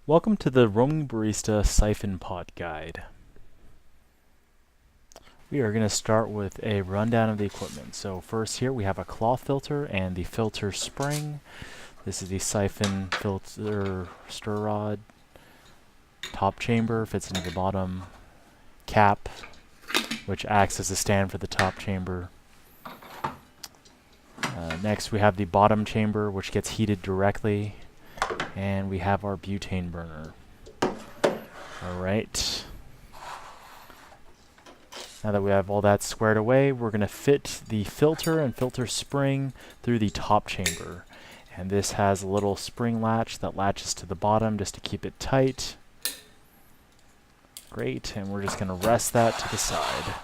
Welcome to the Roaming Barista Siphon Pot Guide. We are going to start with a rundown of the equipment. So first here we have a cloth filter and the filter spring. This is the siphon filter stir rod. Top chamber fits into the bottom. Cap, which acts as a stand for the top chamber. Next we have the bottom chamber, which gets heated directly. And we have our butane burner. Alright. Now that we have all that squared away, we're going to fit the filter and filter spring through the top chamber. And this has a little spring latch that latches to the bottom just to keep it tight. Great, and we're just going to rest that to the side.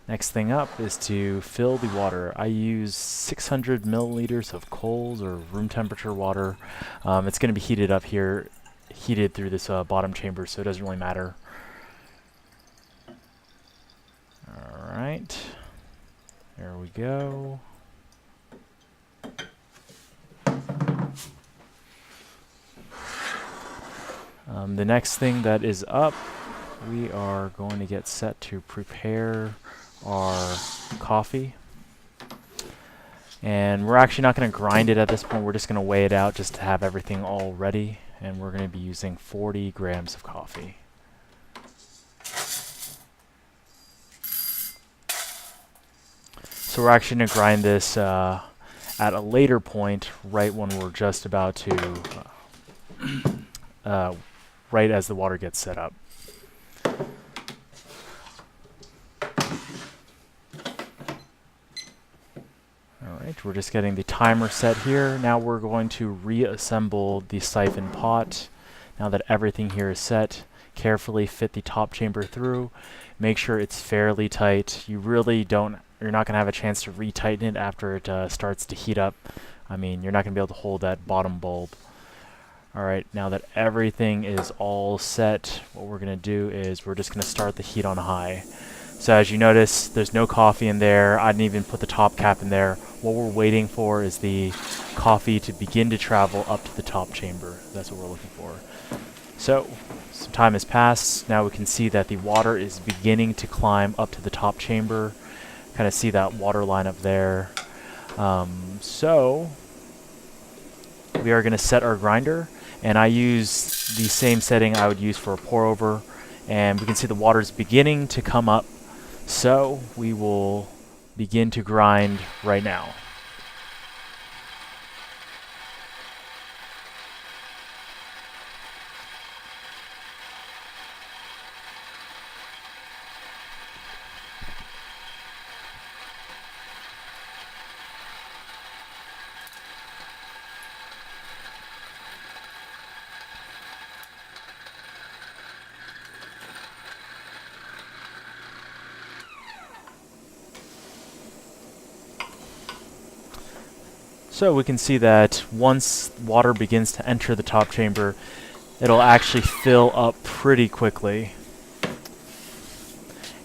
Next thing up is to fill the water. I use 600 milliliters of cold or room temperature water. It's going to be heated up here, heated through this bottom chamber, so it doesn't really matter. Alright, there we go. The next thing that is up, we are going to get set to prepare our coffee. And we're actually not going to grind it at this point, we're just going to weigh it out just to have everything all ready. And we're going to be using 40 grams of coffee. So we're actually going to grind this at a later point, right when we're just about to, right as the water gets set up. Alright, we're just getting the timer set here. Now we're going to reassemble the siphon pot. Now that everything here is set, carefully fit the top chamber through. Make sure it's fairly tight. You're not going to have a chance to retighten it after it starts to heat up. I mean, you're not going to be able to hold that bottom bulb. Alright, now that everything is all set, what we're going to do is we're just going to start the heat on high. So as you notice, there's no coffee in there. I didn't even put the top cap in there. What we're waiting for is the coffee to begin to travel up to the top chamber. That's what we're looking for. So, some time has passed. Now we can see that the water is beginning to climb up to the top chamber. Kind of see that water line up there. So, we are going to set our grinder. And I use the same setting I would use for a pour over. And we can see the water is beginning to come up. So we will begin to grind right now. So we can see that once water begins to enter the top chamber, it'll actually fill up pretty quickly.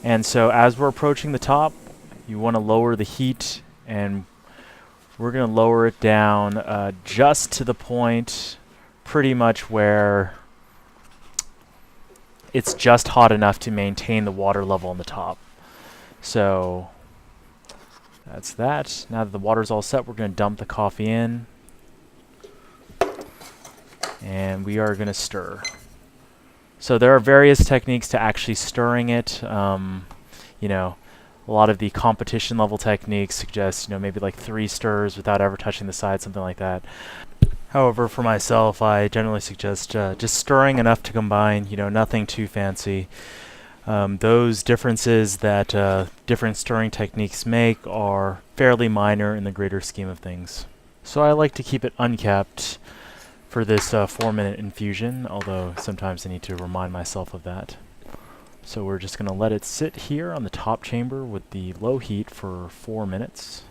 And so as we're approaching the top, you want to lower the heat, and we're going to lower it down just to the point pretty much where it's just hot enough to maintain the water level on the top. So that's that. Now that the water's all set, we're going to dump the coffee in. And we are going to stir. So there are various techniques to actually stirring it. You know, a lot of the competition level techniques suggest, maybe like 3 stirs without ever touching the side, something like that. However, for myself, I generally suggest just stirring enough to combine, nothing too fancy. Those differences that different stirring techniques make are fairly minor in the greater scheme of things. So I like to keep it uncapped for this 4-minute infusion, although sometimes I need to remind myself of that. So we're just going to let it sit here on the top chamber with the low heat for 4 minutes.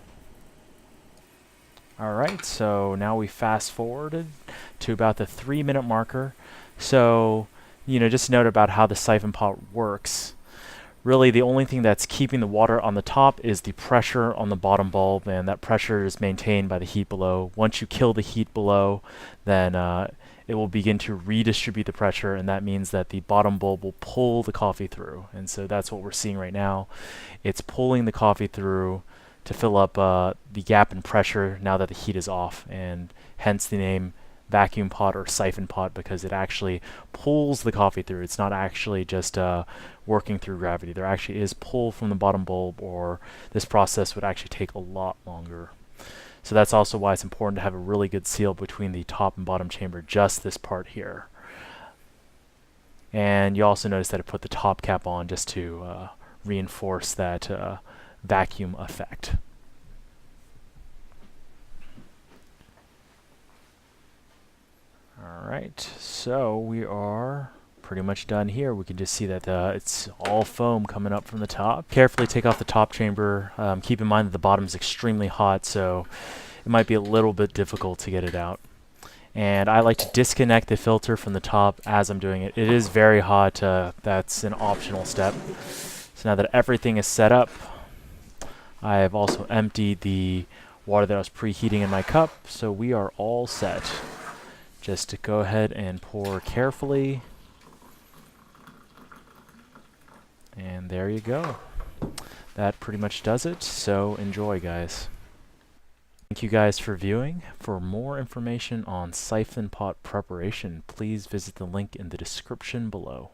Alright, so now we fast forwarded to about the 3-minute marker. So just note about how the siphon pot works. Really, the only thing that's keeping the water on the top is the pressure on the bottom bulb, and that pressure is maintained by the heat below. Once you kill the heat below, then it will begin to redistribute the pressure, and that means that the bottom bulb will pull the coffee through. And so that's what we're seeing right now. It's pulling the coffee through to fill up the gap in pressure now that the heat is off, and hence the name vacuum pot or siphon pot, because it actually pulls the coffee through. It's not actually just working through gravity. There actually is pull from the bottom bulb, or this process would actually take a lot longer. So that's also why it's important to have a really good seal between the top and bottom chamber, just this part here. And you also notice that I put the top cap on just to reinforce that vacuum effect. Alright, so we are pretty much done here. We can just see that it's all foam coming up from the top. Carefully take off the top chamber. Keep in mind that the bottom is extremely hot, so it might be a little bit difficult to get it out. And I like to disconnect the filter from the top as I'm doing it. It is very hot. That's an optional step. So now that everything is set up, I have also emptied the water that I was preheating in my cup, so we are all set. Just to go ahead and pour carefully. And there you go. That pretty much does it, so enjoy, guys. Thank you guys for viewing. For more information on siphon pot preparation, please visit the link in the description below.